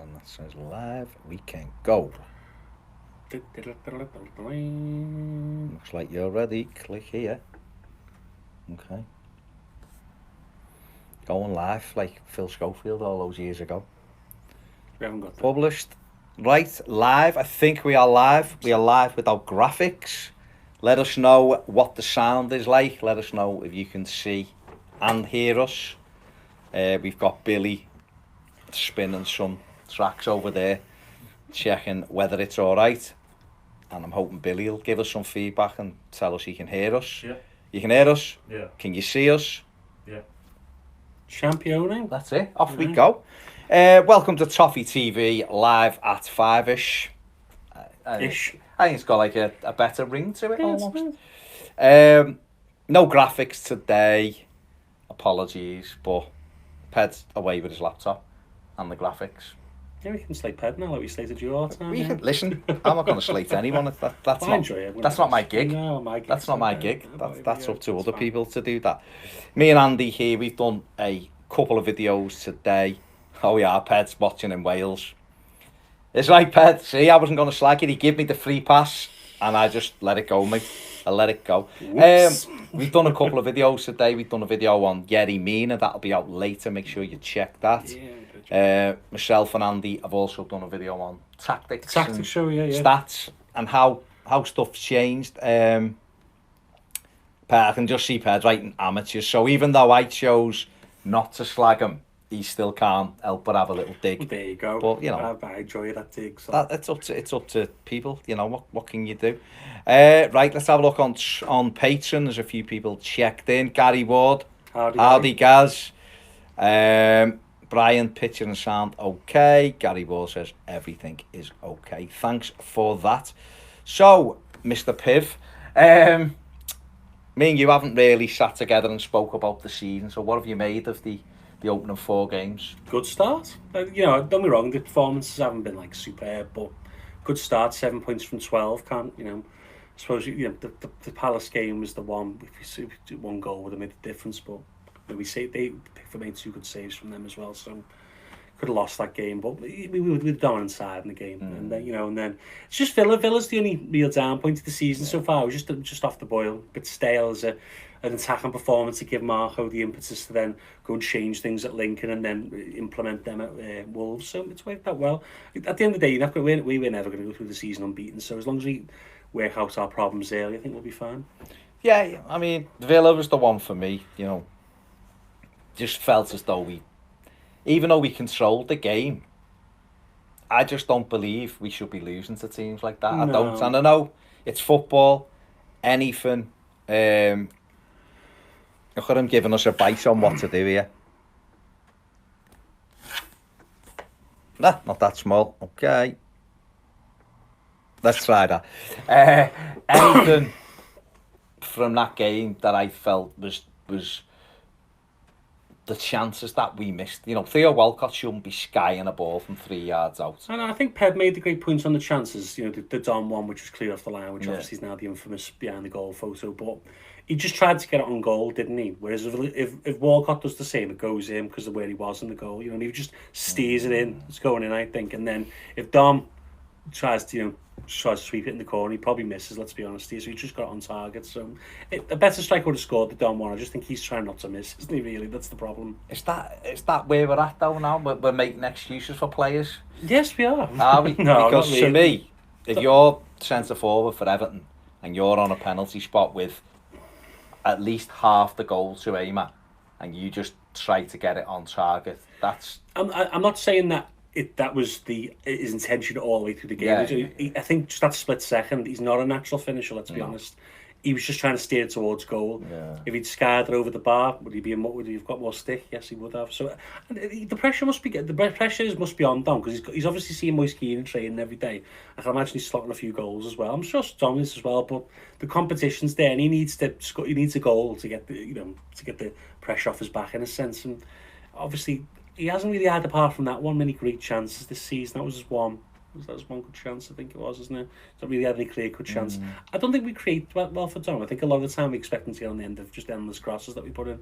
And that says live. We can go. Looks like you're ready. Click here. Okay. Going live like Phil Schofield all those years ago. We haven't got that. Published. Right, live. I think we are live. We are live without graphics. Let us know what the sound is like. Let us know if you can see and hear us. We've got Billy spinning some tracks over there, checking whether it's all right. And I'm hoping Billy will give us some feedback and tell us he can hear us. Yeah. You can hear us? Yeah. Can you see us? Yeah. Championing. That's it. Off we go. Welcome to Toffee TV, live at 5ish. Ish. I think it's got like a better ring to it Yeah, it's almost. nice. No graphics today. Apologies, but Ped's away with his laptop and the graphics. Yeah, we can slate Ped now, like we slated you all the time. We yeah. can listen. I'm not going to slate anyone. That's I not. enjoy it. That's not my gig. No, my gig. That's not my gig. That's up to other people to do that. Me and Andy here, we've done a couple of videos today. Oh yeah, Ped's watching in Wales. It's right, Ped. See, I wasn't going to slag it. He gave me the free pass, and I just let it go, mate. I let it go. We've done a couple of videos today. We've done a video on Yerry Mina. That'll be out later. Make sure you check that. Yeah, Myself and Andy have also done a video on tactics. tactics show, yeah. Stats and how stuff's changed. I can just see Ped's writing amateurs. So even though I chose not to slag him, he still can't help but have a little dig. There you go. But, you know, I enjoy that dig. So. it's up to people. You know, what can you do? Right, let's have a look on Patreon. There's a few people checked in. Gary Ward, howdy Gaz. Brian, picture and sound okay. Gary Ward says everything is okay. Thanks for that. So, Mr. Piv, me and you haven't really sat together and spoke about the season. So, what have you made of the opening 4 games? Good start. You know, don't get me wrong, the performances haven't been like superb, but good start. 7 points from 12. Can't, you know, I suppose, you know, the Palace game was the one. If you see 1 goal would have made a difference, but we say they made 2 good saves from them as well, so could have lost that game, but we were the dominant side in the game. And then, you know, and then it's just Villa's the only real down point of the season so far. It was just off the boil, a bit stale as an attacking performance to give Marco the impetus to then go and change things at Lincoln and then implement them at Wolves. So it's worked out well. At the end of the day, we were never going to go through the season unbeaten. So as long as we work out our problems early, I think we'll be fine. Yeah, I mean, Villa was the one for me. You know, just felt as though even though we controlled the game, I just don't believe we should be losing to teams like that. No. I don't. And I know it's football, anything. Look at him giving us advice on what to do here. Nah, not that small. Okay. Let's try that. Anything from that game that I felt was the chances that we missed. You know, Theo Walcott shouldn't be skying a ball from 3 yards out. And I think Pep made the great points on the chances. You know, the Don one, which was clear off the line, which obviously is now the infamous behind the goal photo. But he just tried to get it on goal, didn't he? Whereas if Walcott does the same, it goes in because of where he was in the goal. You know, and he just steers it in. It's going in, I think. And then if Dom tries to sweep it in the corner, he probably misses, let's be honest. So he just got it on target. So a better striker would have scored the Don one. I just think he's trying not to miss, isn't he, really? That's the problem. Is that where we're at, though, now? We're making excuses for players? Yes, we are. Are we? No, because not really. To me, if you're centre-forward for Everton and you're on a penalty spot with at least half the goal to aim at and you just try to get it on target, that's... I'm not saying that that was his intention all the way through the game. Yeah. I think just that split second, he's not a natural finisher, let's be honest. He was just trying to steer towards goal. Yeah. If he'd scarred it over the bar, would he have got more stick? Yes, he would have. So the pressure must be on Dom, because he's obviously seeing Moise Keane training every day. I can imagine he's slotting a few goals as well. I'm sure Dom is as well, but the competition's there, and he needs a goal to get the pressure off his back in a sense. And obviously, he hasn't really had, apart from that one, many great chances this season. That was his one. That was one good chance, I think it was, isn't it? Not really had any clear-cut chance. I don't think we create well for Dom. I think a lot of the time we expect him to get on the end of just endless crosses that we put in.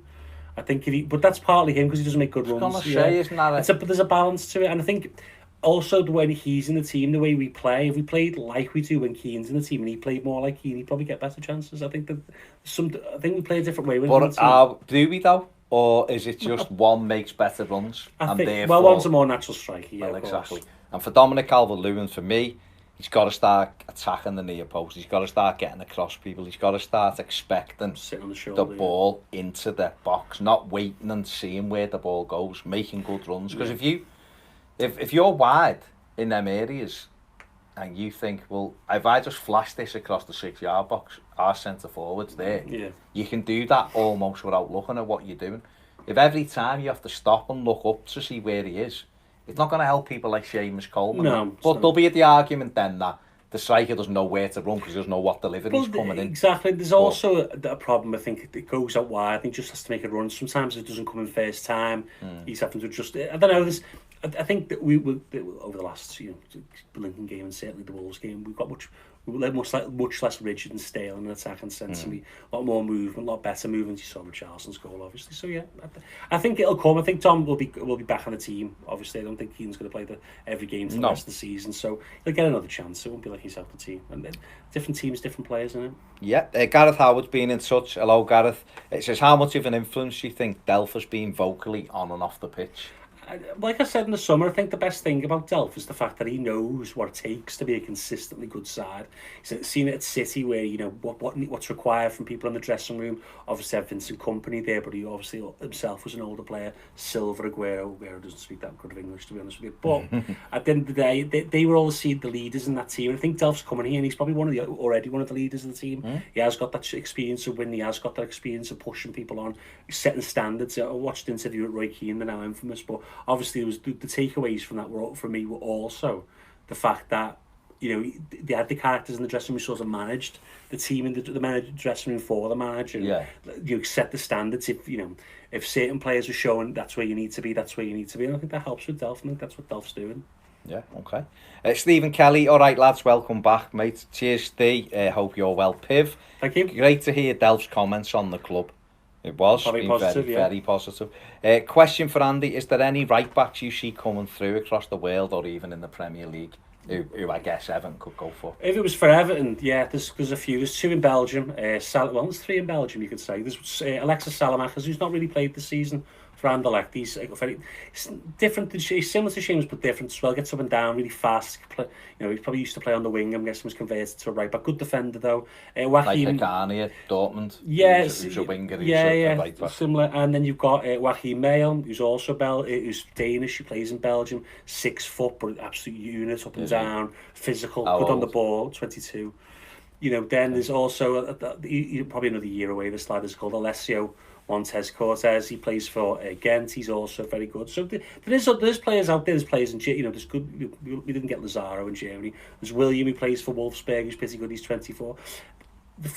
I think but that's partly him because he doesn't make good runs. Isn't that but there's a balance to it, and I think also when he's in the team, the way we play, if we played like we do when Keane's in the team and he played more like Keane, he'd probably get better chances. I think we play a different way when he's in the But do we though? Or is it just one makes better runs? I and think, therefore, well, one's a more natural striker, yeah, well, of exactly. course. And for Dominic Calvert-Lewin, for me, he's got to start attacking the near post. He's got to start getting across people. He's got to start expecting Sitting on the shoulder, the ball into the box, not waiting and seeing where the ball goes, making good runs. Because if you're wide in them areas and you think, well, if I just flash this across the 6-yard box, our centre forward's there, you can do that almost without looking at what you're doing. If every time you have to stop and look up to see where he is, it's not going to help people like Seamus Coleman. No, but there'll be the argument then that the striker doesn't know where to run because he doesn't know what delivery's coming in. Exactly. There's also a problem. I think it goes out wide. I think just has to make a run. Sometimes it doesn't come in first time. He's having to adjust. I don't know. I think that we over the last the Lincoln game and certainly the Wolves game, we were much less rigid and stale in an attacking sense. And a lot more movement, a lot better movement. You saw with Charleston's goal, obviously. So yeah, I think it'll come. I think Tom will be back on the team. Obviously, I don't think Keane's going to play every game for the rest of the season. So he'll get another chance. It won't be like he's out the team. And different teams, different players, isn't it? Yeah, Gareth Howard's been in touch. Hello, Gareth. It says, how much of an influence do you think Delph has been vocally on and off the pitch? Like I said in the summer, I think the best thing about Delph is the fact that he knows what it takes to be a consistently good side. He's seen it at City, where what's required from people in the dressing room. Obviously, had Vincent Kompany there, but he obviously himself was an older player. Silva, Aguero doesn't speak that good of English, to be honest with you. But at the end of the day, they were all the leaders in that team. And I think Delph's coming here, and he's probably already one of the leaders of the team. He has got that experience of winning. He has got that experience of pushing people on, setting standards. I watched an interview with Roy Keane, they're now infamous, but obviously, the takeaways from that for me were also the fact that they had the characters in the dressing room sort of managed the team in the dressing room for the manager. Yeah, you set the standards. If certain players are showing that's where you need to be, that's where you need to be. And I think that helps with Delph. I think that's what Delph's doing. Yeah, okay. Stephen Kelly, all right, lads, welcome back, mate. Cheers, Steve. Hope you're well, Piv. Thank you. Great to hear Delph's comments on the club. It was very positive, very positive. Question for Andy: is there any right backs you see coming through across the world or even in the Premier League who I guess Everton could go for? If it was for Everton, yeah, there's a few. There's 2 in Belgium. There's 3 in Belgium, you could say. There's Alexis Salamanca, who's not really played this season for Anderlecht. He's very different. He's similar to Seamus, but different as well. Gets up and down really fast. He's probably used to play on the wing. I'm guessing was converted to a right back. Good defender though. Joachim, like Hagani at Dortmund. Yeah, who's a winger. Yeah, right back. Similar. And then you've got Joachim Mael, who's also who's Danish. He plays in Belgium. 6 foot, but absolute unit, up and down, physical, good on the ball. 22. Then there's also probably another year away. This lad is called Alessio Montez Cortez. He plays for Ghent. He's also very good. So there's players out there. There's players in there's good. We didn't get Lazaro in Germany. There's William, who plays for Wolfsburg, who's pretty good. He's 24.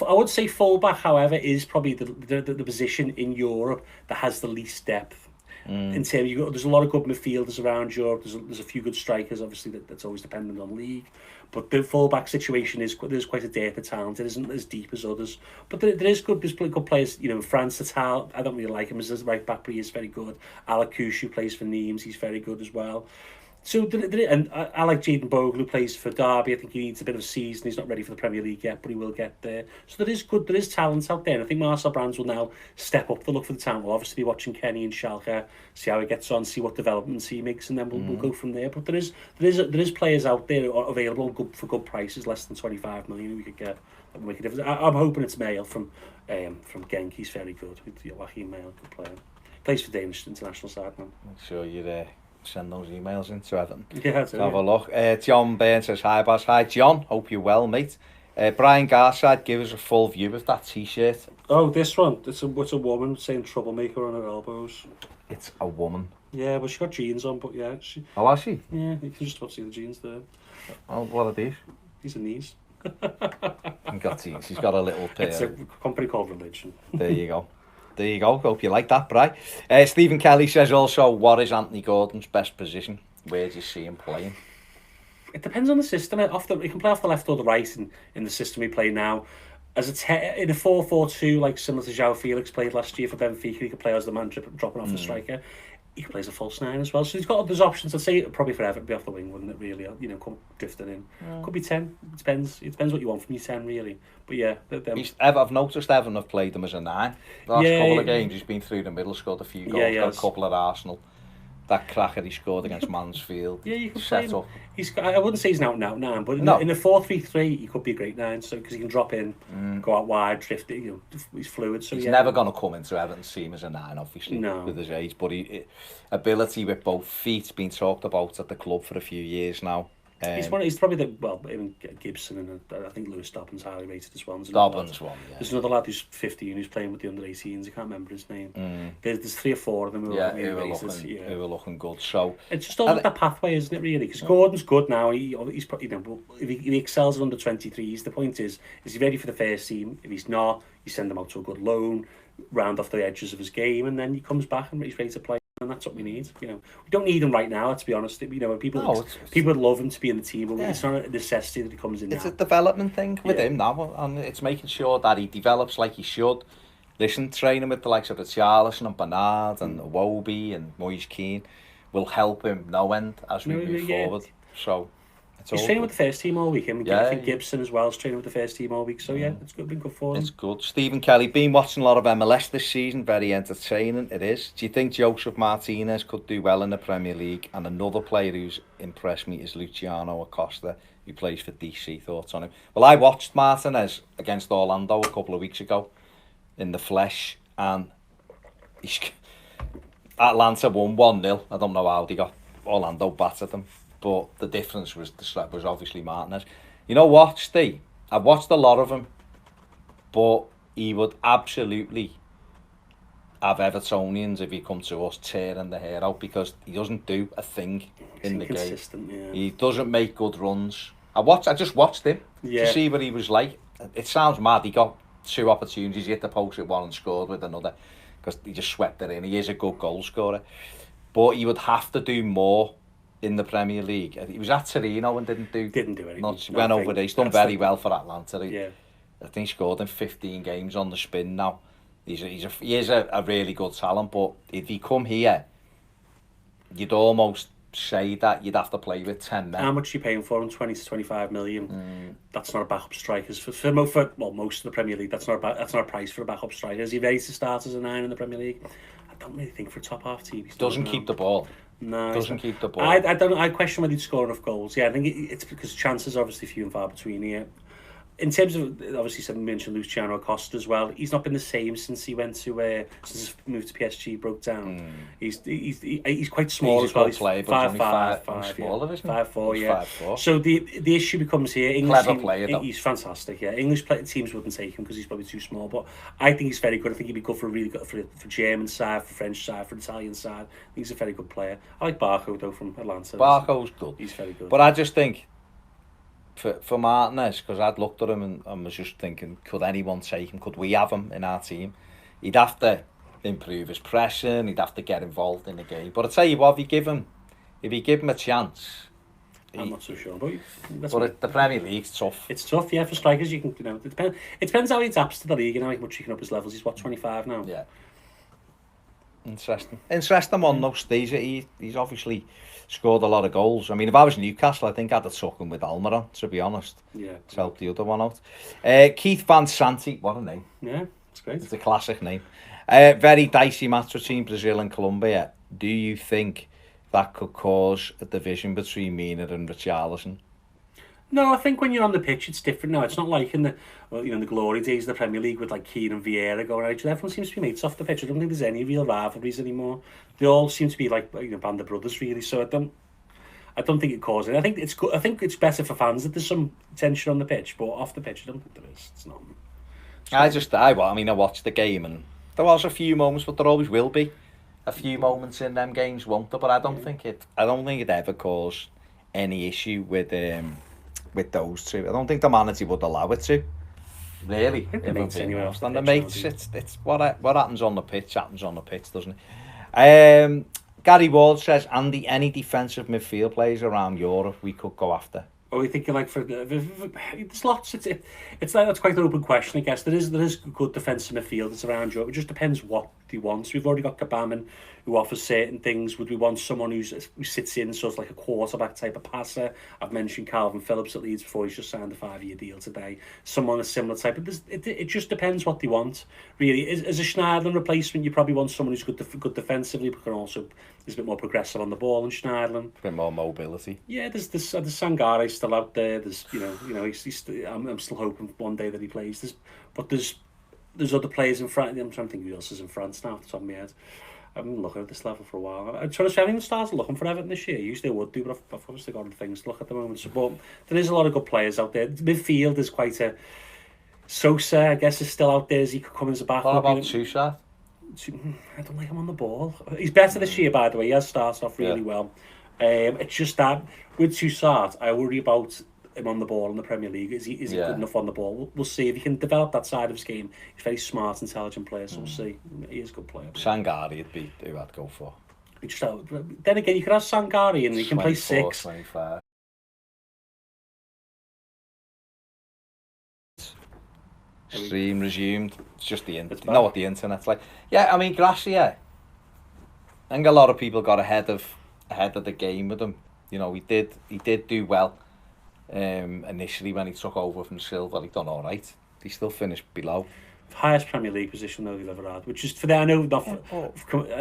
I would say fullback, however, is probably the position in Europe that has the least depth. In terms, there's a lot of good midfielders around Europe. There's a few good strikers. Obviously, that's always dependent on league. But the fullback situation there's quite a dearth of talent. It isn't as deep as others. But there's good players. France, Tatal, I don't really like him as a right back, but he is very good. Alakush, who plays for Nimes, he's very good as well. So, and I like Jayden Bogle, who plays for Derby. I think he needs a bit of a season. He's not ready for the Premier League yet, but he will get there. So there is talent out there. And I think Marcel Brands will now step up the look for the talent. We'll obviously be watching Kenny and Schalke, see how he gets on, see what developments he makes, and then we'll go from there. But there is players out there available for good prices, less than 25 million. We could get that would make a difference. I'm hoping it's Mail from Genk. He's very good. Joachim Mail, good player. Plays for Danish international side now. Make sure you're there. Send those emails in to Everton. Yeah, have a look. John Byrne says, hi, Baz. Hi, John. Hope you're well, mate. Brian Garside, give us a full view of that T-shirt. Oh, this one. It's a woman saying troublemaker on her elbows. It's a woman. Yeah, well, she got jeans on, but yeah. Oh, has she? Yeah, you can just about see the jeans there. Oh, what are these? These are knees. She's got a little pair. It's a company called Religion. There you go. There you go. Hope you like that, Bri. Stephen Kelly says also, what is Anthony Gordon's best position? Where do you see him playing? It depends on the system. He can play off the left or the right in the system we play now. In a 4-4-2, like similar to João Felix played last year for Benfica, he could play as the man dropping off the striker. he can play as a false nine as well. So there's options. I'd say probably for Everton be off the wing, wouldn't it? Really, come drifting in. Could be 10. It depends what you want from your 10, really. But yeah, I've noticed Everton have played him as a 9. The last couple of games he's been through the middle, scored a few goals, got a couple at Arsenal. That cracker he scored against Mansfield. Yeah, you can set play up. I wouldn't say he's an out 9, but in a 4-3-3, he could be a great 9. So because he can drop in, go out wide, drift it. He's fluid. So he's never going to come into Everton's team as a 9, obviously, with his age. But ability with both feet been talked about at the club for a few years now. He's probably even Gibson and I think Lewis Dobbin's highly rated as well. Dobbin's one, yeah. There's another lad who's 15 who's playing with the under-18s. I can't remember his name. There's 3 or 4 of them who are looking good. So it's just all about that pathway, isn't it? Really, because Gordon's good now. He's if he excels at under-23s. The point is he ready for the first team? If he's not, you send him out to a good loan, round off the edges of his game, and then he comes back and he's ready to play. And that's what we need. We don't need him right now. To be honest, people would love him to be in the team, but it's not a necessity that he comes in. It's a development thing with him now, and it's making sure that he develops like he should. Training with the likes of Richarlison and Bernard and Iwobi and Moise Kean will help him no end as we move forward. So. He's training with the first team all week. I think Gibson as well is training with the first team all week. So it's been good for him. It's good. Stephen Kelly, been watching a lot of MLS this season. Very entertaining. It is. Do you think Joseph Martinez could do well in the Premier League? And another player who's impressed me is Luciano Acosta, who plays for DC. Thoughts on him? Well, I watched Martinez against Orlando a couple of weeks ago in the flesh, and Atlanta won 1-0. I don't know how they got Orlando battered them. But the difference was obviously Martinez. You know what, Steve? I've watched a lot of him, but he would absolutely have Evertonians if he come to us tearing the hair out because he doesn't do a thing in the game. Yeah. He doesn't make good runs. I just watched him to see what he was like. It sounds mad. He got 2 opportunities. He hit the post with 1 and scored with another because he just swept it in. He is a good goal scorer, but he would have to do more in the Premier League. He was at Torino and didn't do anything. Went over there. He's done very well for Atlanta. I think he scored in 15 games on the spin now. He is a really good talent, but if he come here, you'd almost say that you'd have to play with 10 men. How much are you paying for him? 20 to 25 million. That's not a backup striker. For most of the Premier League, that's not a price for a backup striker. Is he ready to start as a 9 in the Premier League? I don't really think for a top half team. Doesn't keep the ball. No, doesn't keep the ball. I question whether he'd score enough goals. Yeah, I think it's because chances are obviously few and far between here. In terms of obviously something mentioned Luciano Acosta as well. He's not been the same since he went to since his move to PSG broke down. He's quite small as well. He's 5'5", 5'4", yeah. 5'4". So the issue becomes here. Clever player though. He's fantastic. Yeah, English teams wouldn't take him because he's probably too small. But I think he's very good. I think he'd be good for for German side, for French side, for Italian side. I think he's a very good player. I like Barco though from Atlanta. Barco's good. He's very good. But I just think. For Martinez, because I'd looked at him and was just thinking, could anyone take him? Could we have him in our team? He'd have to improve his pressing. He'd have to get involved in the game. But I tell you what, if you give him a chance, I'm not so sure. But the Premier League's tough. It's tough, yeah. For strikers, it depends how he adapts to the league and how much he can up his levels. He's 25 now. Yeah. Interesting one though, Steve. He's obviously scored a lot of goals. I mean, if I was Newcastle, I think I'd have took him with Almiron, to be honest. Yeah. To help the other one out. Keith Van Santi, what a name. Yeah, it's great. It's a classic name. Very dicey match between Brazil and Colombia. Do you think that could cause a division between Mina and Richarlison? No, I think when you're on the pitch, it's different now. It's not like in the glory days of the Premier League with like Keane and Vieira going out. Everyone seems to be mates off the pitch. I don't think there's any real rivalries anymore. They all seem to be like band of brothers really. So I don't think it causes it. I think it's good. I think it's better for fans that there's some tension on the pitch, but off the pitch, I don't think there is. It's not. I watched the game and there was a few moments, but there always will be a few moments in them games, won't there? But I don't think it ever caused any issue with those two. I don't think the manager would allow it to. Really, the mates anyway. And the mates, it's what happens on the pitch happens on the pitch, doesn't it? Gary Ward says, Andy, any defensive midfield players around Europe we could go after? Are we thinking like there's lots. That's quite an open question, I guess. There is good defensive midfielders around Europe. It just depends what he wants. We've already got Kabaman, who offers certain things? Would we want someone who sits in sort of like a quarterback type of passer? I've mentioned Calvin Phillips at Leeds before. He's just signed a 5-year deal today. Someone a similar type. It just depends what they want, really. As a Schneiderlin replacement, you probably want someone who's good defensively, but can also is a bit more progressive on the ball than Schneiderlin. A bit more mobility. Yeah, there's Sangare still out there. There's I'm still hoping one day that he plays. There's other players in France. I'm trying to think who else is in France now off the top of my head. I've been looking at this level for a while. I'm trying to say I haven't started looking for Everton this year. Usually I would do, but I've obviously got other things to look at the moment. So, but there is a lot of good players out there. Midfield is quite a... Sosa, I guess, is still out there as he could come as a backup. What about Sousa? I don't like him on the ball. He's better this year, by the way. He has started off really well. It's just that with Sousa, I worry about him on the ball in the Premier League. Is he good enough on the ball? We'll see if he can develop that side of his game. He's a very smart, intelligent player, so we'll see. He is a good player. Sangare would be who I'd go for. Then again, you could have Sangare and he can play 6. 25. Stream resumed. It's just the internet. You know what the internet's like. Yeah, I mean, Gracia. I think a lot of people got ahead of the game with him. You know, he did do well. Initially when he took over from Silva, he done all right. He still finished below. Highest Premier League position though they've ever had, which is for them. I know not.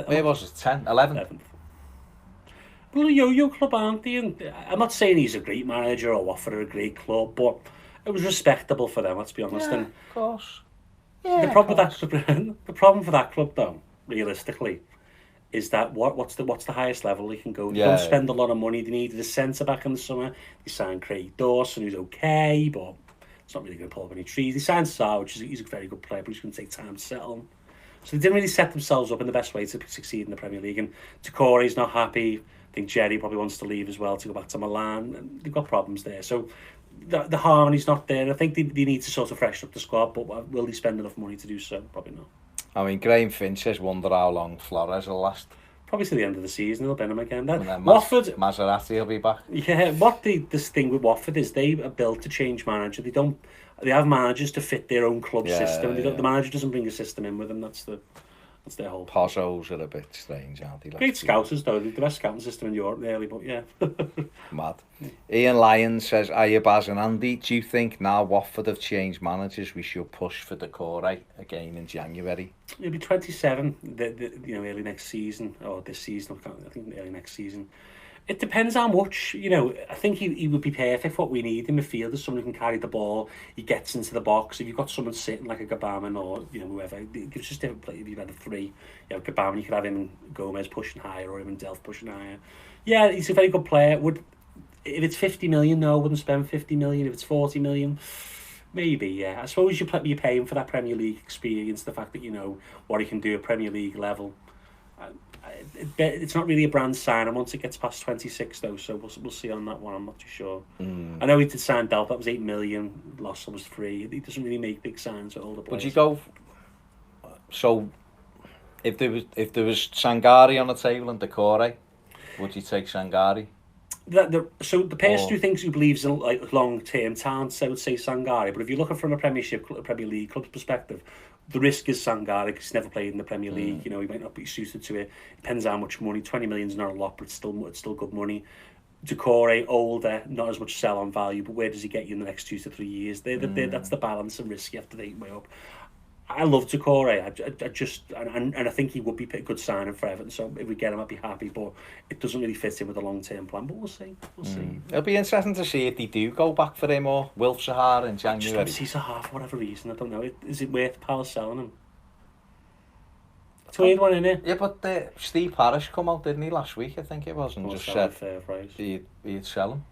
Where was it? 10, 11? 11th. Well, yo club, aren't they? And I'm not saying he's a great manager or Watford are a great club, but it was respectable for them. Let's be honest. Yeah, and of course. Yeah. The problem for that club, though, realistically, is that what's the highest level they can go? They don't spend a lot of money. They needed a centre back in the summer. They signed Craig Dawson, who's okay, but it's not really going to pull up any trees. They signed Sarr, which is he's a very good player, but he's going to take time to settle him. So they didn't really set themselves up in the best way to succeed in the Premier League. And Decore's not happy. I think Jerry probably wants to leave as well to go back to Milan. And they've got problems there. So the harmony's not there. I think they need to sort of freshen up the squad, but will they spend enough money to do so? Probably not. I mean, Graham Finch has wondered how long Flores will last. Probably to the end of the season, they'll bin him again. Watford, Maserati will be back. Yeah, this thing with Watford is they are built to change manager. They have managers to fit their own club system. The manager doesn't bring a system in with them. That's their whole. Pozzos are a bit strange, aren't they? Great scouters though. The best scouting system in Europe, really. But yeah. Mad. Ian Lyons says, "Hiya Baz and Andy. Do you think now Watford have changed managers, we should push for Decore again in January?" He'll be 27. Early next season or this season. I think early next season. It depends how much, I think he would be perfect for what we need in midfield. As someone who can carry the ball, he gets into the box. If you've got someone sitting like a Gabaman or, whoever, it gives just different play. If you've had a 3, Gabaman, you could have him and Gomez pushing higher or him and Delph pushing higher. Yeah, he's a very good player. If it's 50 million, no, I wouldn't spend 50 million. If it's 40 million, maybe, yeah. I suppose you're paying for that Premier League experience, the fact that you know what he can do at Premier League level. It's not really a brand sign, and once it gets past 26 though, so we'll see on that one. I'm not too sure. I know he did sign Delph, that was 8 million, Lossell was 3. He doesn't really make big signs at older players. Would you go? So, if there was Sangare on the table and Decore, would you take Sangare? So the person who believes in like long-term talents, I would say Sangare. But if you're looking from a Premier League club's perspective, the risk is Sangare because he's never played in the Premier League. He might not be suited to it. Depends how much money. 20 million is not a lot, but it's still good money. Decore, older, not as much sell-on value, but where does he get you in the next 2 to 3 years? That's the balance and risk you have to take way up. I love Decore. I think he would be a good signing for Everton. So if we get him, I'd be happy. But it doesn't really fit in with a long-term plan. But we'll see. It'll be interesting to see if they do go back for him or Wilf Zaha in January. Just don't see Zaha for whatever reason. I don't know. Is it worth Palace selling him? It's a weird one, isn't it? Yeah, but Steve Parish come out, didn't he, last week? I think it was, and just said fair price. He'd sell him.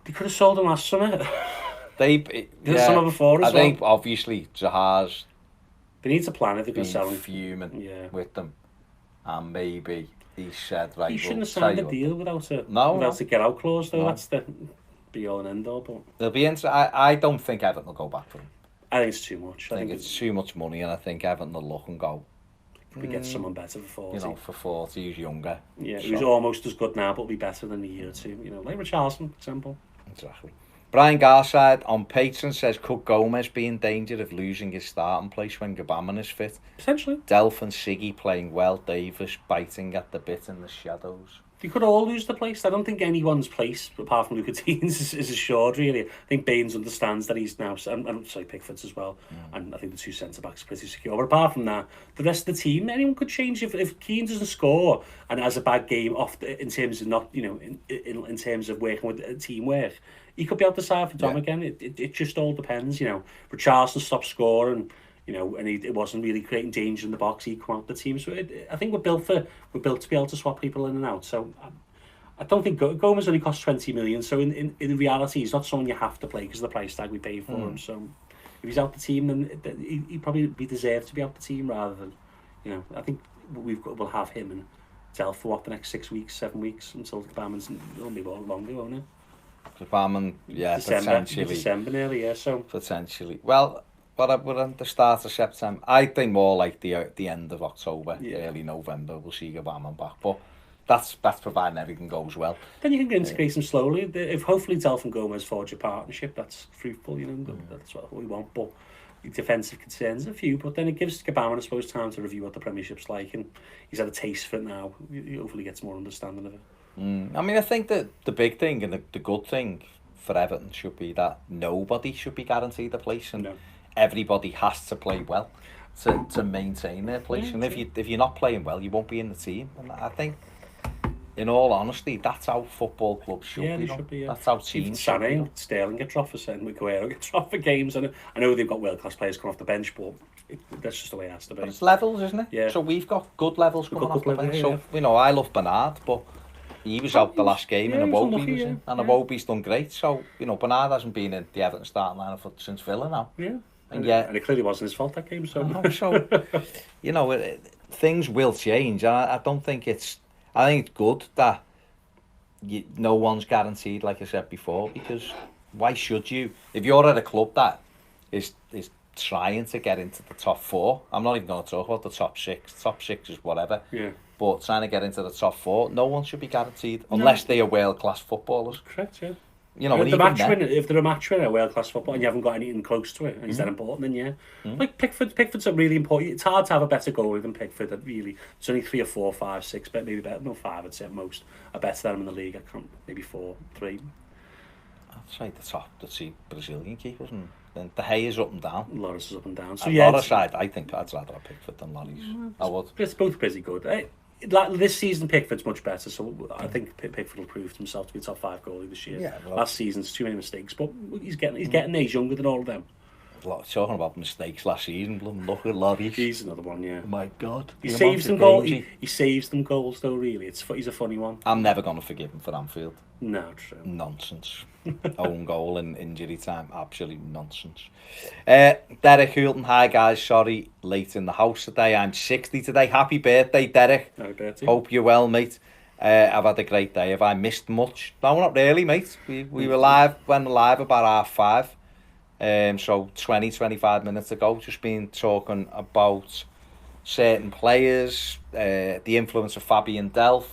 They could have sold him last summer. Summer before as I think obviously Zaha's. They need to plan it. They've been selling fuming with them, and maybe he said right. He shouldn't have signed a deal without a get out clause though. No. That's the be all and end all. But it'll be I don't think Everton will go back for him. I think it's too much. I think it's too much money, and I think Everton will look and go. We get someone better for 40. For 40, he's younger. Yeah, so. He's almost as good now, but will be better than a year or two. Like Richarlison, for example. Exactly. Brian Garside on Patreon says, could Gomez be in danger of losing his starting place when Gbamin is fit? Potentially. Delph and Siggy playing well, Davis biting at the bit in the shadows. They could all lose the place. I don't think anyone's place, apart from Luca Deans, is assured, really. I think Baines understands that he's now, and sorry, Pickford's as well, and I think the two centre-backs are pretty secure. But apart from that, the rest of the team, anyone could change. If Keane doesn't score and has a bad game in terms of not, in terms of working with teamwork, he could be out the side for Dom again. It just all depends, Richarlison stopped scoring, and it wasn't really creating danger in the box. He come out the team. So I think we're built to be able to swap people in and out. So I don't think Gomez only costs 20 million. So in reality, he's not someone you have to play because of the price tag we paid for him. So if he's out the team, then he probably be deserved to be out the team rather than, I think we'll have him and Delph for the next 6 weeks, 7 weeks until Gbamin's only longer, won't it? Gbamin, potentially. December nearly, yeah. So potentially. Well. But we're at the start of September. I think more like the end of October, early November, we'll see Gbamin back. But that's providing everything goes well. Then you can integrate them slowly. If hopefully Delph and Gomez forge a partnership, that's fruitful, that's what we want. But defensive concerns, a few. But then it gives Gbamin, I suppose, time to review what the Premiership's like. And he's had a taste for it now. He hopefully gets more understanding of it. I mean, I think that the big thing and the good thing for Everton should be that nobody should be guaranteed a place. And everybody has to play well to maintain their place. And if you're not playing well, you won't be in the team. And I think, in all honesty, that's how football clubs should be. Should be. That's how teams should be. Sterling gets off for saying Aguero gets off for games. And I know they've got world-class players coming off the bench, but that's just the way it has to be. But it's levels, isn't it? Yeah. So we've got good levels coming off the bench. So, I love Bernard, but he was out the last game and Iwobi was in. And Iwobi's done great. So, Bernard hasn't been in the Everton starting lineup since Villa now. Yeah. And it clearly wasn't his fault that game. So, things will change. I don't think it's. I think it's good that no one's guaranteed, like I said before, because why should you? If you're at a club that is trying to get into the top four, I'm not even going to talk about the top six. Top six is whatever. Yeah. But trying to get into the top four, no one should be guaranteed unless they are world-class footballers. Correct. Yeah. If they're a match winner, world-class football, and you haven't got anything close to it, and he's that important, then like Pickford's a really important. It's hard to have a better goalie than Pickford. Really, it's only 3 or 4, 5, 6, but maybe better. No, 5 I'd say at most. Are better than him in the league. I can't. Maybe 4, 3. I'd say the two Brazilian keepers, and then De Gea is up and down. Loris is up and down. So Loris side, I think I'd rather have Pickford than Loris. I would. It's both pretty good. This season Pickford's much better, so I think Pickford will prove himself to be a top 5 goalie this year. Last season's too many mistakes, but he's getting there. He's younger than all of them. Talking about mistakes last season, look at Loris. He's another one, yeah. Oh my God. He saves them goals. He saves them goals though. Really, he's a funny one. I'm never going to forgive him for Anfield. No, true. Nonsense. Own goal in injury time, absolute nonsense. Derek Hulton, hi guys, sorry, late in the house today. I'm 60 today. Happy birthday, Derek. Happy birthday. Hope you're well, mate. I've had a great day. Have I missed much? No, not really, mate. We were went live about 5:30. So 20-25 minutes ago, just been talking about certain players, the influence of Fabian Delph,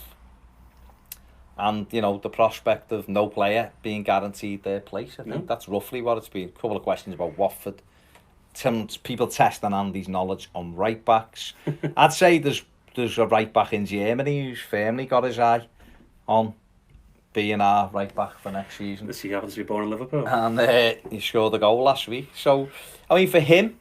and the prospect of no player being guaranteed their place. I think that's roughly what it's been. A couple of questions about Watford. Some people testing Andy's knowledge on right backs. I'd say there's a right back in Germany who's firmly got his eye on being our right back for next season. He happens to be born in Liverpool. And he scored a goal last week. So, I mean, for him,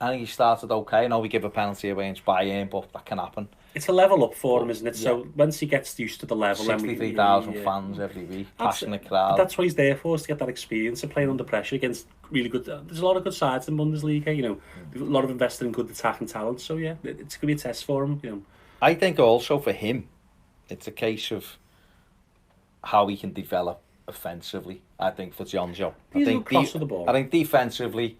I think he started okay. I know we give a penalty away against Bayern, but that can happen. It's a level up for him, isn't it? Yeah. So once he gets used to the level... 63,000 fans every week, passionate crowd. That's what he's there for, is to get that experience of playing under pressure against really good... There's a lot of good sides in Bundesliga, a lot of invested in good attacking talent. So, yeah, it's going to be a test for him, I think also for him, it's a case of how he can develop offensively, I think, for Jonjo. He's a good cross of the ball. I think defensively,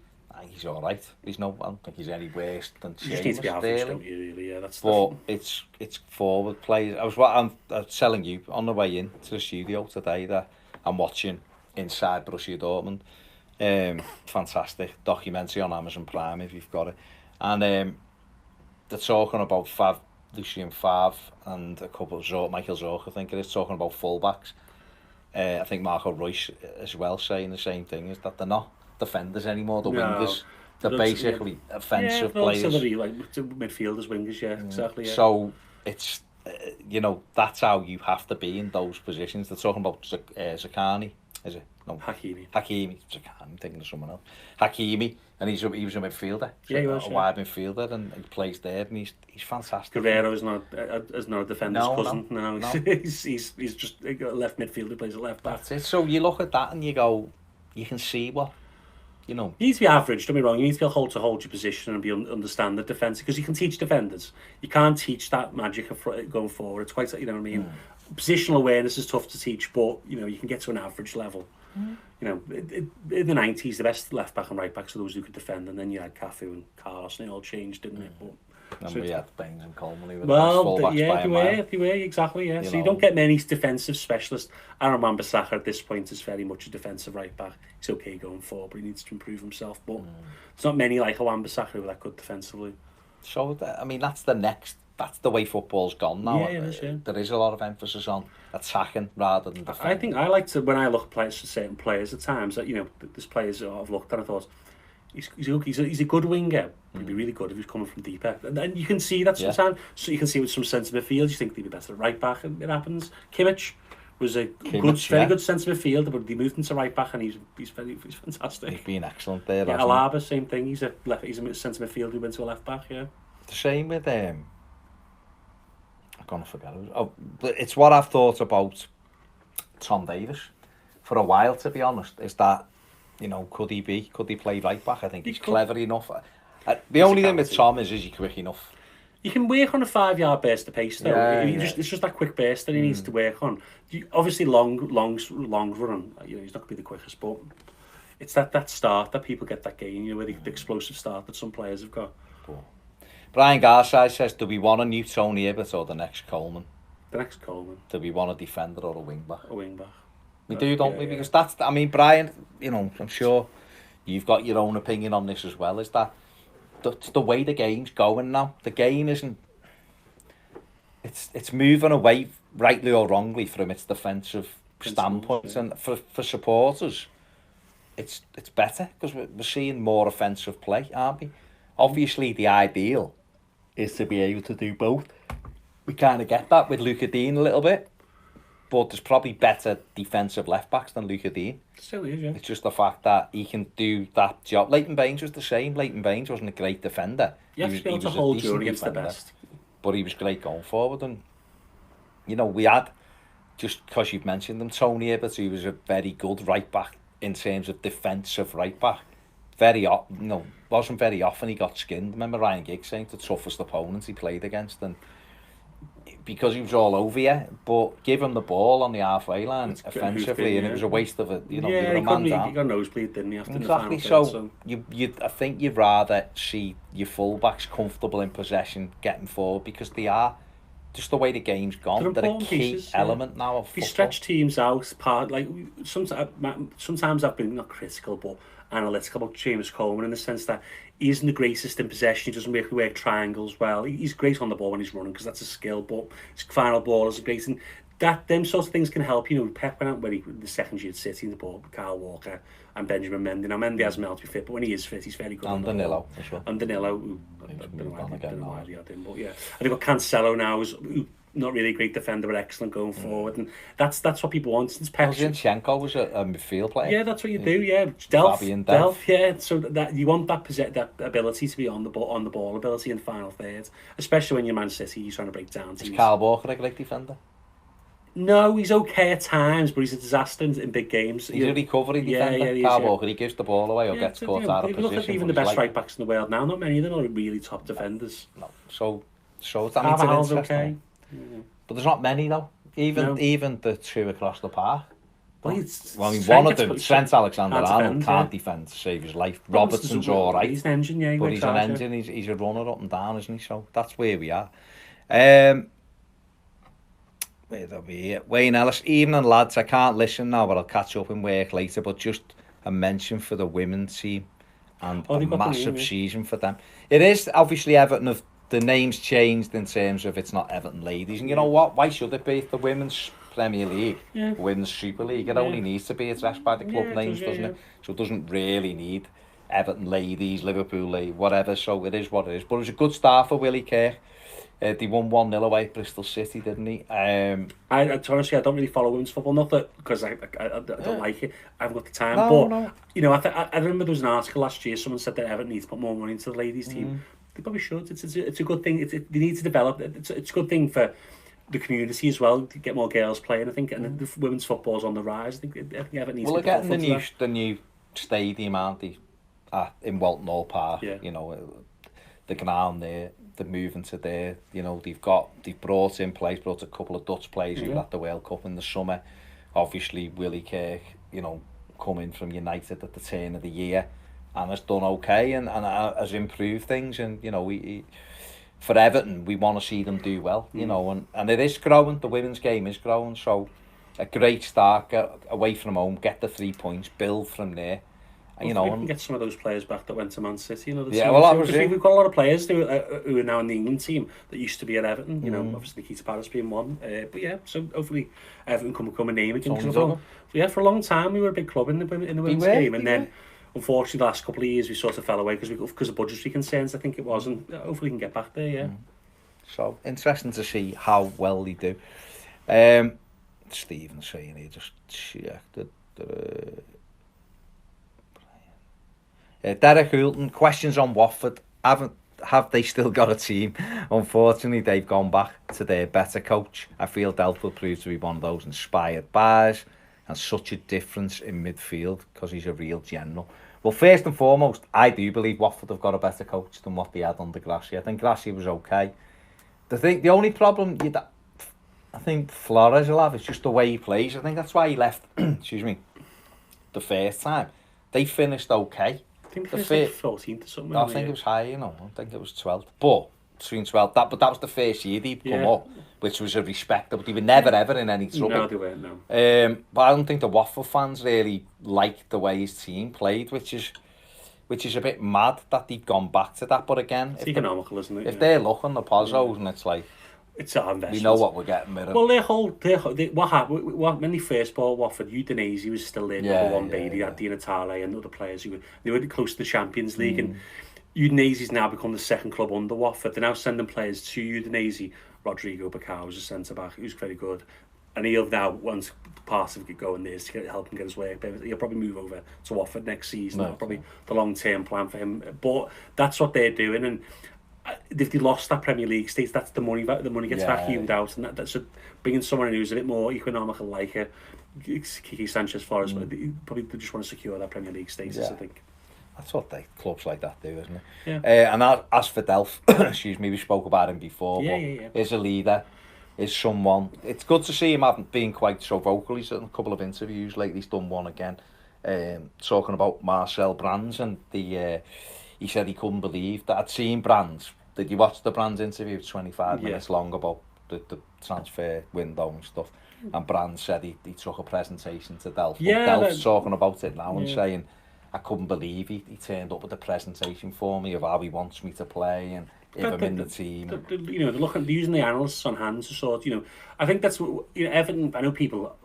he's all right. I don't think he's any worse than Seamus. You just need to be average, don't you, really? Yeah, that's but it's forward players. I'm telling you, on the way in to the studio today, that I'm watching Inside Borussia Dortmund. Fantastic documentary on Amazon Prime, if you've got it. And they're talking about Lucien Favre and a couple of Michael Zorc, I think it is, talking about fullbacks. I think Marco Reus as well saying the same thing, is that they're not defenders anymore, the No. wingers. They're But basically offensive yeah, players. midfielders, wingers, yeah, exactly. Yeah. So it's, that's how you have to be in those positions. They're talking about Zakani, is it? No, Hakimi. Zakani, I'm thinking of someone else. Hakimi, and he was a midfielder. Yeah, he was, a yeah. wide midfielder, and he plays there, and he's fantastic. Guerrero is not a defender's No, cousin. no. He's just a left midfielder, plays a left back. That's it. So you look at that and you go, you can see what, You need to be average, don't be wrong. You need to be able to hold your position and understand the defence, because you can teach defenders. You can't teach that magic of going forward. It's quite, you know what I mean? Positional awareness is tough to teach, but, you can get to an average level. In the 90s, the best left back and right backs are those who could defend, and then you had Cafu and Carlos, and it all changed, didn't it? But, and we had Baines and Coleman, who were they were, exactly, yeah. You don't get many defensive specialists. Aaron Wan-Bissaka at this point is very much a defensive right back. He's okay going forward, but he needs to improve himself. But there's not many like a Wan-Bissaka who are that good defensively. So, that's the way football's gone now. Yeah, it is, yeah. There is a lot of emphasis on attacking rather than defending. I think I like to, when I look at certain players at times, that there's players that I've looked at and I thought, he's a good winger. He'd be really good if he was coming from deeper. And then you can see that sometimes. So you can see with some sense of midfield, you think they'd be better at right back, and it happens. Kimmich was a very good sense of midfielder, but he moved into right back, and he's fantastic. He's been excellent there. Yeah, Alaba, same thing. He's a sense of midfielder who went to a left back. Yeah. The same with I'm gonna forget it. But it's what I've thought about Tom Davis for a while, to be honest. Is that, could he play right back? I think he's clever enough. The only thing with Tom is he quick enough? You can work on a 5-yard burst of pace, though. It's just that quick burst that he needs to work on. Obviously, long run. He's not going to be the quickest, but it's that start that people get that game. Where the explosive start that some players have got. Brian Garside says, do we want a new Tony Hibbert or the next Coleman? The next Coleman. Do we want a defender or a wing back? A wing back. We do, don't we? Because that's, Brian, I'm sure you've got your own opinion on this as well, is that the way the game's going now. The game isn't, it's moving away, rightly or wrongly, from its defensive standpoint. Yeah. And for supporters, it's better, because we're seeing more offensive play, aren't we? Obviously, the ideal is to be able to do both. We kind of get that with Luca Dean a little bit, but there's probably better defensive left backs than Luca Dean. Still is, yeah. It's just the fact that he can do that job. Leighton Baines was the same. Leighton Baines wasn't a great defender. You have to be able to hold your own against the best. But he was great going forward, and we had, just because you've mentioned him, Tony Hibbert, he was a very good right back in terms of defensive right back. Wasn't very often he got skinned. Remember Ryan Giggs saying the toughest opponents he played against, and because he was all over you, but give him the ball on the halfway line offensively, and it was a waste of it. You were a man down. He got nosebleed, didn't he? After exactly. The final so I think you'd rather see your fullbacks comfortable in possession, getting forward, because they are. Just the way the game's gone, they're a key element now of football. They stretch teams out. Sometimes I've been not critical, but analytical about James Coleman, in the sense that he isn't the greatest in possession. He doesn't really work triangles well. He's great on the ball when he's running, because that's a skill, but his final ball is great. And them sorts of things can help. Pep went out the second year at City in the ball, Kyle Walker and Benjamin Mendy. Now, Mendy hasn't been able to be fit, but when he is fit, he's very good. And Danilo as well. And Danilo, I don't know why they had him, but yeah. I think Cancelo now is not really a great defender, but excellent going forward, and that's what people want. Since Pep, Zinchenko was a midfield player. Yeah, that's what you do. Yeah, Delph. Yeah, so that you want that ability to be on the ball ability in final third, especially when you're Man City, you're trying to break down teams. Is Kyle Walker a great defender? No, he's okay at times, but he's a disaster in big games. He's a recovery defender. Kyle Walker, he gives the ball away or gets caught out of position. Look at even the best right backs in the world now. Not many of them are really top defenders. No, so that means it's okay. But there's not many though. Even the two across the park. One of them, Trent Alexander-Arnold, can't defend to save his life. Robertson's all right. He's an engine, yeah. But he's an engine. He's a runner up and down, isn't he? So that's where we are. Wayne Ellis, evening lads. I can't listen now, but I'll catch up in work later. But just a mention for the women's team and a massive season for them. It is obviously Everton have. The name's changed in terms of it's not Everton ladies, and you know what? Why should it be? If the women's Premier League, wins Super League. It only needs to be addressed by the club names, doesn't it? So it doesn't really need Everton ladies, Liverpool ladies, whatever. So it is what it is. But it was a good start for Willie Kerr. They won 1-0 away at Bristol City, didn't he? Honestly, I don't really follow women's football, not that because I don't like it. I haven't got the time. But you know, I remember there was an article last year. Someone said that Everton needs to put more money into the ladies' team. They probably should. It's a good thing. They need to develop. It's a good thing for the community as well to get more girls playing. I think, and the women's football's on the rise. I think Everton needs. Well, to getting the new stadium, aren't they? In Walton Hall Park. Yeah. You know, the ground there. They're moving to there. You know, they've brought a couple of Dutch players who were at the World Cup in the summer. Obviously, Willie Kerr, you know, coming from United at the turn of the year, and has done okay and has improved things. And you know, for Everton, we want to see them do well. You know, and it is growing. The women's game is growing. So a great start. Get away from home, get the 3 points, build from there. You know, we can get some of those players back that went to Man City. You know, we've got a lot of players who are now in the England team that used to be at Everton. You know, obviously Nikita Paris being one. But yeah, so hopefully Everton can become a name again. For a long time we were a big club in the women's game, and then unfortunately the last couple of years we sort of fell away because of budgetary concerns. I think it was, and hopefully we can get back there. Yeah. So interesting to see how well they do. Stephen saying he just checked it. Derek Hulton, questions on Watford. Have they still got a team? Unfortunately, they've gone back to their better coach. I feel Delph will prove to be one of those inspired buys and such a difference in midfield because he's a real general. Well, first and foremost, I do believe Watford have got a better coach than what they had under Gracia. I think Gracia was okay. The only problem I think Flores will have is just the way he plays. I think that's why he left, the first time. They finished okay. I think it was like 14th or something. I think it was higher, you know. I think it was 12th. But between 12th, that was the first year they'd come up, which was a respectable. They were never ever in any trouble. No, they weren't. No. But I don't think the Watford fans really liked the way his team played, which is a bit mad that they've gone back to that. But again, it's economical, isn't it? If they're looking the Pozzos and it's like. It's our investment. We know what we're getting with them. Well, what happened when they first bought Watford, Udinese was still there, number one baby. They had Di Natale and other players they were close to the Champions League, and Udinese's now become the second club under Watford. They're now sending players to Udinese. Rodrigo Bacao is a centre back who's very good, and he'll now once part of it going there is to help him get his work. He'll probably move over to Watford next season. That's probably the long term plan for him. But that's what they're doing, and if they lost that Premier League status, that's the money gets vacuumed out, and that's bringing someone in who's a bit more economical, like Kiki Sanchez Flores. Probably they just want to secure that Premier League status. I think that's what clubs like that do, isn't it? Yeah. And as for Delph, we spoke about him before. Is a leader, is someone. It's good to see him being quite so vocal. He's done a couple of interviews lately. He's done one again, talking about Marcel Brands, and he said he couldn't believe that. I'd seen Brands. Did you watch the Brands interview? It's 25 minutes long about the transfer window and stuff. And Brands said he took a presentation to Delph. Delph's talking about it now and saying, I couldn't believe he turned up with a presentation for me of how he wants me to play and if I'm in the team. They're using the analysts on hand to sort. I think that's what Everton. I know people.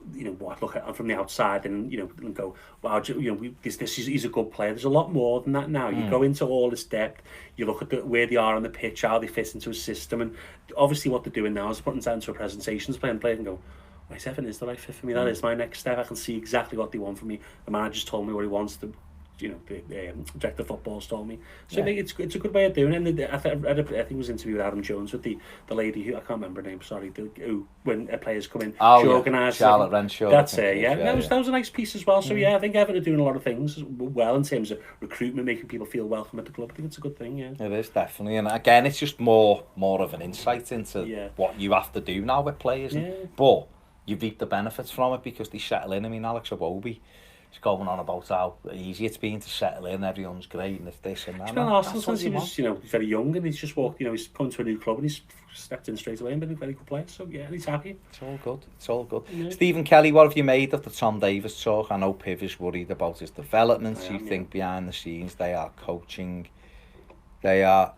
Look at from the outside and and go, wow, he's a good player. There's a lot more than that now. You go into all this depth. You look at where they are on the pitch, how they fit into a system, and obviously what they're doing now is putting down to a presentation, playing and go, right, Everton is the right fit for me. That is my next step. I can see exactly what they want from me. The manager's told me what he wants to. The director of football's told me. So I think it's a good way of doing it. And I think it was an interview with Adam Jones with the lady who I can't remember her name. Sorry, who when players come in, she organised Charlotte Renshaw. That's it. That was a nice piece as well. So I think Everton are doing a lot of things well in terms of recruitment, making people feel welcome at the club. I think it's a good thing. Yeah, it is definitely. And again, it's just more of an insight into what you have to do now with players. But you reap the benefits from it because they settle in. I mean, Alex Iwobi. He's going on about how easy it's been to settle in. Everyone's great, and it's this and that. He's been at Arsenal since he was, very young, and he's just walked. He's come to a new club, and he's stepped in straight away and been a very good player. So he's happy. It's all good. Yeah. Stephen Kelly, what have you made of the Tom Davis talk? I know Piv is worried about his developments. You think behind the scenes they are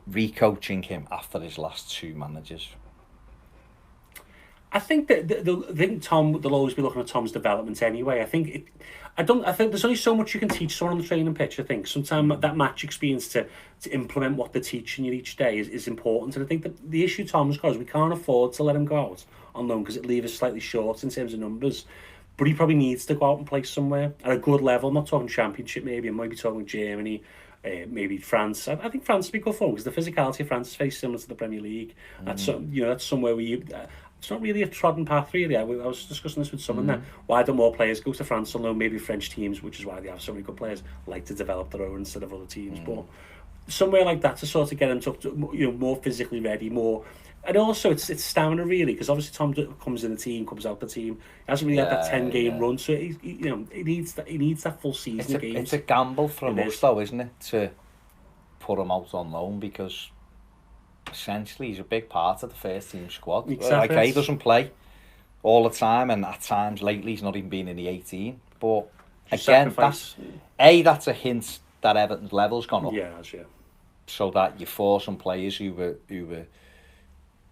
recoaching him after his last two managers? I think that they'll always be looking at Tom's development anyway. I think there's only so much you can teach someone on the training pitch. I think sometimes that match experience to implement what they're teaching you each day is important. And I think that the issue Tom's got is we can't afford to let him go out on loan because it leaves us slightly short in terms of numbers. But he probably needs to go out and play somewhere at a good level. I'm not talking Championship maybe. I might be talking Germany, maybe France. I think France would be good for him because the physicality of France is very similar to the Premier League. That's somewhere where you. It's not really a trodden path, really. I was discussing this with someone there. Why don't more players go to France, although maybe French teams, which is why they have so many good players, like to develop their own instead of other teams. But somewhere like that to sort of get them to more physically ready, more. And also, it's stamina really, because obviously Tom comes in the team, comes out the team. He hasn't really had that 10-game run, so he needs that full season of games. It's a gamble from us, though, isn't it, to put him out on loan because. Essentially, he's a big part of the first team squad. Exactly. Like, he doesn't play all the time, and at times lately he's not even been in the 18. But again, that's a hint that Everton's level's gone up. Yeah. So that you force some players who were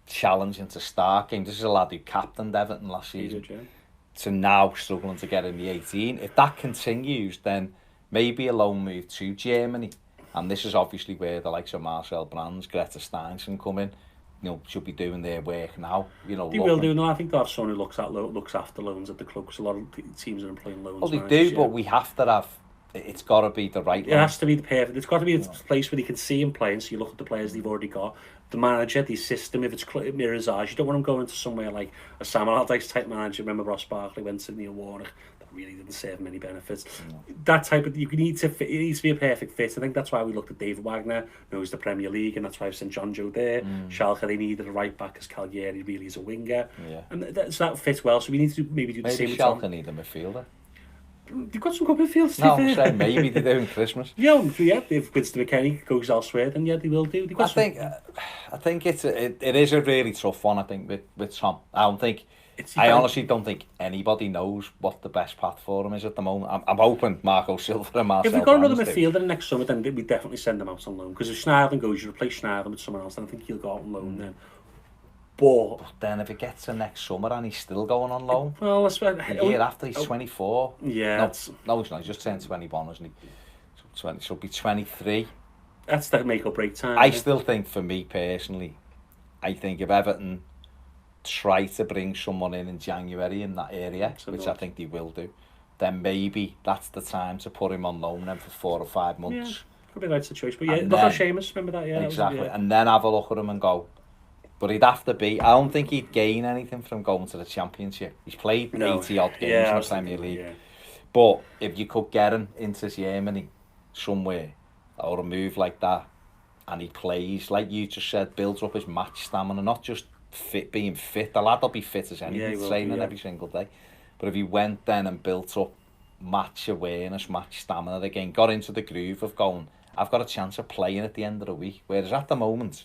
challenging to start games. This is a lad who captained Everton last season. To now struggling to get in the 18. If that continues, then maybe a loan move to Germany. And this is obviously where the likes of Marcel Brands, Greta Steinsen come in. Should be doing their work now. They will do. No, I think they'll have someone who looks after loans at the club because a lot of teams are employing loans. Well, they do, but we have to have. It's got to be the right. It has to be the perfect. It's got to be a place where you can see him playing. So you look at the players they've already got, the manager, the system. If it's mirrors ours, you don't want them going to somewhere like a Sam Allardyce type manager. Remember Ross Barkley went to Neil Warnock. Really didn't serve many benefits. That type of it needs to be a perfect fit. I think that's why we looked at David Wagner, knows the Premier League, and that's why I've sent John Joe there. Schalke, they needed a right back because Cagliari really is a winger, and that fits well. So we need to maybe do the same. Maybe Schalke need a midfielder. They've got some good midfielders. No, I'm saying maybe they do in Christmas. If Winston McKennie goes elsewhere, then they will do. I think it is a really tough one. I think with Tom, I honestly don't think anybody knows what the best path for him is at the moment. I'm hoping Marco Silva and Marcel. If we've got another midfielder next summer, then we definitely send them out on loan. Because if Schneiderlin goes, you replace Schneiderlin with someone else, then I think he'll go out on loan then. But then if it gets to next summer and he's still going on loan, well, a year after he's 24. Yeah. No, he's not. He's just turned 21, isn't he? So he'll be 23. That's the make or break time. I still think, for me personally, I think if Everton try to bring someone in January in that area, which I think they will do, then maybe that's the time to put him on loan then for 4 or 5 months. Yeah, could be the right situation. But look at Seamus, remember that? Yeah, exactly. And then have a look at him and go. But he'd have to be. I don't think he'd gain anything from going to the Championship. He's played 80 odd games in the Premier League. Yeah. But if you could get him into Germany somewhere, or a move like that, and he plays, like you just said, builds up his match stamina, not just being fit. The lad will be fit as anything, training every single day. But if he went then and built up match awareness, match stamina again, got into the groove of going, I've got a chance of playing at the end of the week. Whereas at the moment,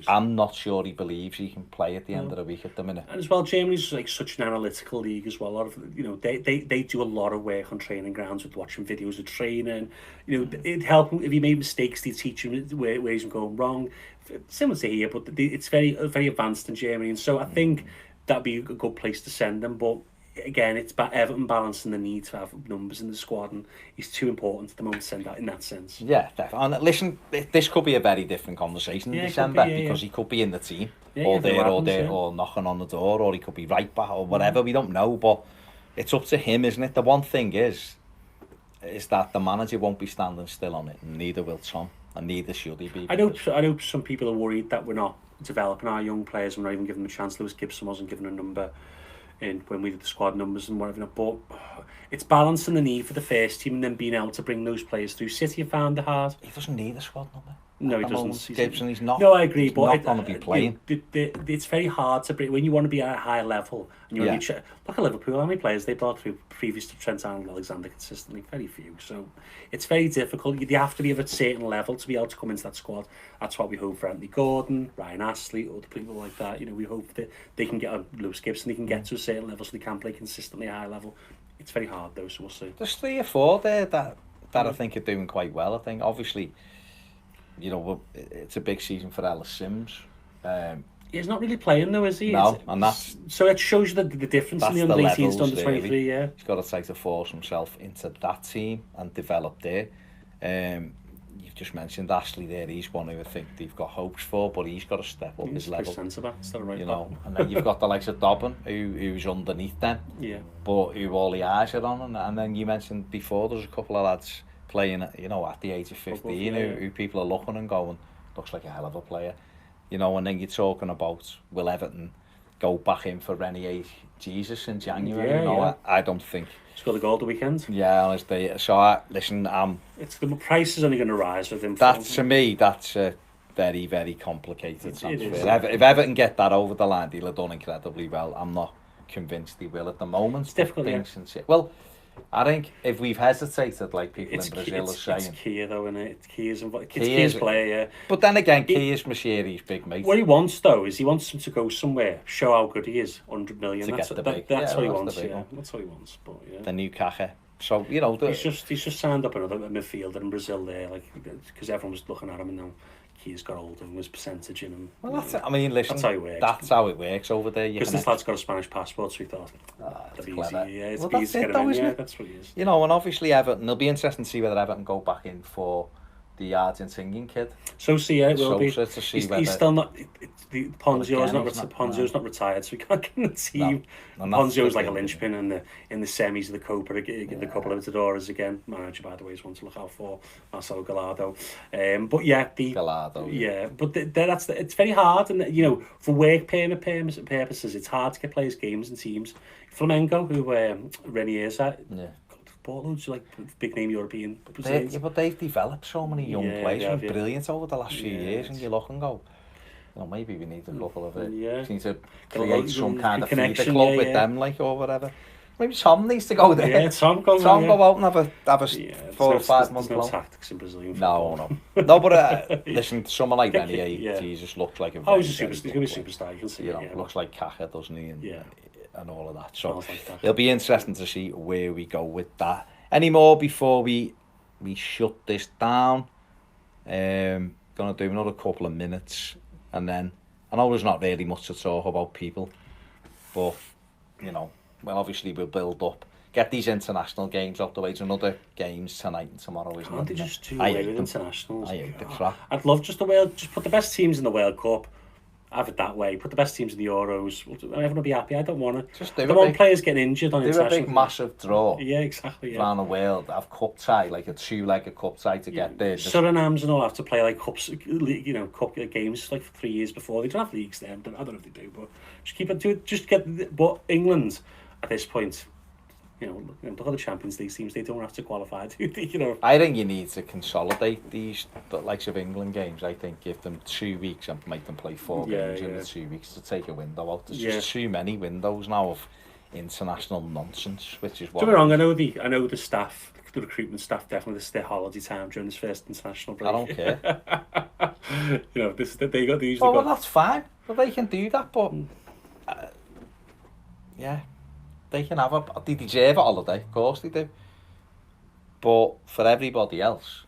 I'm not sure he believes he can play at the end of the week at the minute. And as well, Germany's like such an analytical league as well. A lot of they do a lot of work on training grounds with watching videos of training. It'd help him if he made mistakes. They teach him where he's going wrong. Similar to here, but it's very advanced in Germany, and so I think that'd be a good place to send them. But again, it's about Everton balancing the need to have numbers in the squad, and he's too important at the moment to send that in that sense. Yeah, definitely. And listen, this could be a very different conversation in December because he could be in the team, or knocking on the door, or he could be right back or whatever. We don't know, but it's up to him, isn't it? The one thing is that the manager won't be standing still on it, and neither will Tom. And neither should he be. I know some people are worried that we're not developing our young players. We're not even giving them a chance. Lewis Gibson wasn't given a number when we did the squad numbers and whatever. But it's balancing the need for the first team and then being able to bring those players through. City have found it hard. He doesn't need a squad number. No, he doesn't. Gibson, he's not. No, I agree, but he's not going to be playing. It's very hard to bring when you want to be at a high level. And you want to look at Liverpool. How many players they brought through previous to Trent Alexander consistently? Very few. So it's very difficult. You have to be of a certain level to be able to come into that squad. That's what we hope for Anthony Gordon, Ryan Astley, other people like that. We hope that they can get Lewis Gibson. They can get to a certain level so they can play consistently at a high level. It's very hard though, so we'll see. There's 3 or 4 there that I think are doing quite well. I think obviously. It's a big season for Ellis Sims. He's not really playing though, is he? No, and that's so it shows you the difference in the under 18s to under 23. Yeah, he's got to try to force himself into that team and develop there. You've just mentioned Ashley there. He's one who I think they've got hopes for, but he's got to step up his level. Right, and then you've got the likes of Dobbin, who's underneath them. Yeah. But who all the eyes are on, and then you mentioned before there's a couple of lads playing, at the age of 15, who people are looking and going, looks like a hell of a player. And then you're talking about, will Everton go back in for Renier Jesus in January? I don't think. He's got the goal the weekend. Yeah, honestly. So, listen, it's the price is only going to rise with him. To me, that's a very, very complicated transfer. If Everton get that over the line, they'll have done incredibly well. I'm not convinced they will at the moment. It's difficult, Well, I think if we've hesitated, like people in Brazil are saying... It's Kia, though, isn't it? It's Kia's player, yeah. But then again, Kia's Moshiri's big mate. What he wants, though, is he wants him to go somewhere, show how good he is, 100 million. That's what he wants, That's what he wants, but yeah. The new Kaká. So, He's just signed up another midfielder in Brazil there, because everyone was looking at him, and now Kia's got older and was percentage in him. Well, listen, that's how it works. That's how it works over there. Because this lad's got a Spanish passport, so we thought, that's clever. Yeah, it's easy to get him in. Yeah, that's what he is. And obviously Everton, it'll be interesting to see whether Everton go back in for the Argentinian kid. It will be. He's still not... Ponzio's not retired, so we can't get in the team. No. Ponzio's like a linchpin in the semis of the Copa, the Copa Libertadores again. Manager, by the way, is one to look out for, Marcelo Gallardo. But yeah, Gallardo. Yeah, but it's very hard, and for work permit purposes, it's hard to get players games and teams. Flamengo, who Renier's at. Yeah. Loads like big name European players. But they've developed so many young players who are brilliant over the last few years, and you look and go, maybe we need a couple of it. Yeah. We need to create some kind of feeder club with them, or whatever. Maybe Tom needs to go there. Yeah, Tom go out and have a 4 or 5 month long. No tactics in Brazilian football. No, but listen, someone like Renier, Jesus looks like a he's going to be a superstar. You can see looks like Kaká, doesn't he? And all of that. So it'll be interesting to see where we go with that. Any more before we shut this down? Gonna do another couple of minutes, and then I know there's not really much to talk about, people, but obviously we'll build up, get these international games out the way. There's another games tonight and tomorrow, isn't it? Just do away with internationals. I hate the crap. I'd love just put the best teams in the World Cup. Have it that way. Put the best teams in the Euros. Everyone will be happy. I don't want it. I don't want players getting injured on international. Do a big massive draw. Yeah, exactly. Around the world. Have cup tie, like a 2-legged cup tie to get there. Surinam's and all have to play like cups, cup games like for 3 years before. They don't have leagues then. I don't know if they do, but just keep it to it. Just get. But England at this point, look at the Champions League teams. They don't have to qualify. I think you need to consolidate the likes of England games. I think give them 2 weeks and make them play 4 games in the 2 weeks to take a window out. There's just too many windows now of international nonsense, which is what. Don't get me wrong. I know the staff, the recruitment staff, definitely this is their holiday time during this first international break. I don't care. They got these. Well, that's fine. Well, they can do that, but yeah. They can have they deserve a holiday, of course they do. But for everybody else...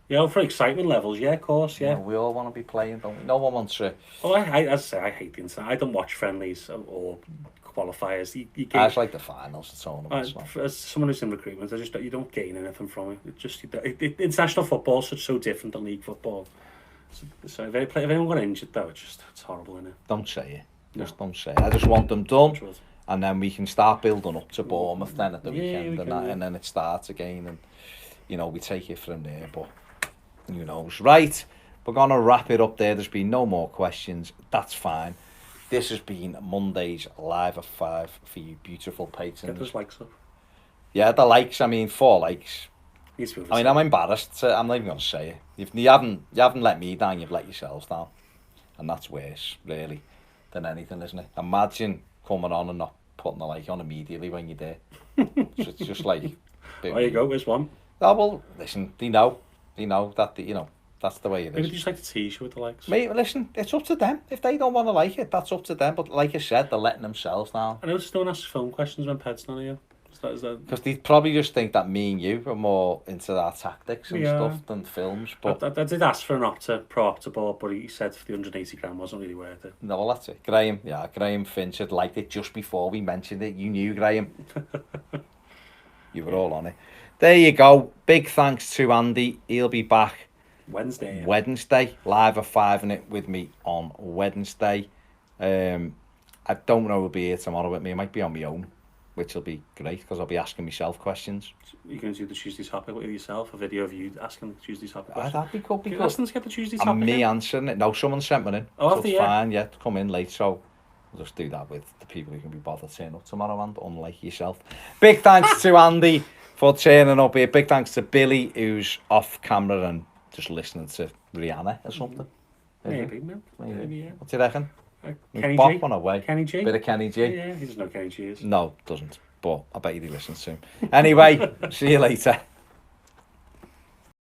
Yeah, for excitement levels, yeah, of course, yeah. We all want to be playing, don't we? No one wants to... Well, as I say, I hate the internet. I don't watch friendlies or qualifiers. I just like the finals, the tournaments. As someone who's in recruitment, you don't gain anything from it. International football is so different than league football. So if anyone got injured, though, it's horrible, isn't it? Don't say it. Just don't say it. I just want them done. And then we can start building up to Bournemouth then at the weekend, and then it starts again, and we take it from there. But who knows? Right, we're gonna wrap it up there. There's been no more questions. That's fine. This has been Monday's Live at 5 for you beautiful patrons. Get those likes up. Yeah, the likes. 4 likes. I'm embarrassed. I'm not even gonna say it. You haven't let me down. You've let yourselves down, and that's worse, really, than anything, isn't it? Imagine coming on and not putting the like on immediately when you're there. It's just like... There you go, there's one. Oh, well, listen, they know that, that's the way it is. Maybe they just like to tease you with the likes. Mate, listen, it's up to them. If they don't want to like it, that's up to them. But like I said, they're letting themselves down. I know just don't ask film questions when Ped's not here. Is that... Because they probably just think that me and you are more into our tactics and Yeah. stuff than films. But I did ask for an pro Opta board, but he said the 180 grand wasn't really worth it. no, well, that's it. Graham Finch had liked it just before we mentioned it. You knew, Graham. You were all on it. There you go. Big thanks to Andy. He'll be back Wednesday. live at 5 in it with me on Wednesday. I don't know who'll be here tomorrow with me. I might be on my own, which will be great because I'll be asking myself questions. You're going to do the Tuesday topic with yourself, a video of you asking the Tuesday topic Ah, question. that'd be cool. Can you ask them to get the Tuesday topic And me in? answering it. No, someone sent one in. Oh, so have they, it's yeah? fine, yeah, to come in late. So we'll just do that with the people who can be bothered turning up tomorrow, and unlike yourself. Big thanks to Andy for turning up here. Big thanks to Billy, who's off camera and just listening to Rihanna or something. Maybe, man. Maybe, yeah. What do you reckon? Kenny Bop G. one away. Kenny G. Bit of Kenny G. Yeah, he doesn't know Kenny G is. No, doesn't. But I bet he listens to him. Anyway, see you later.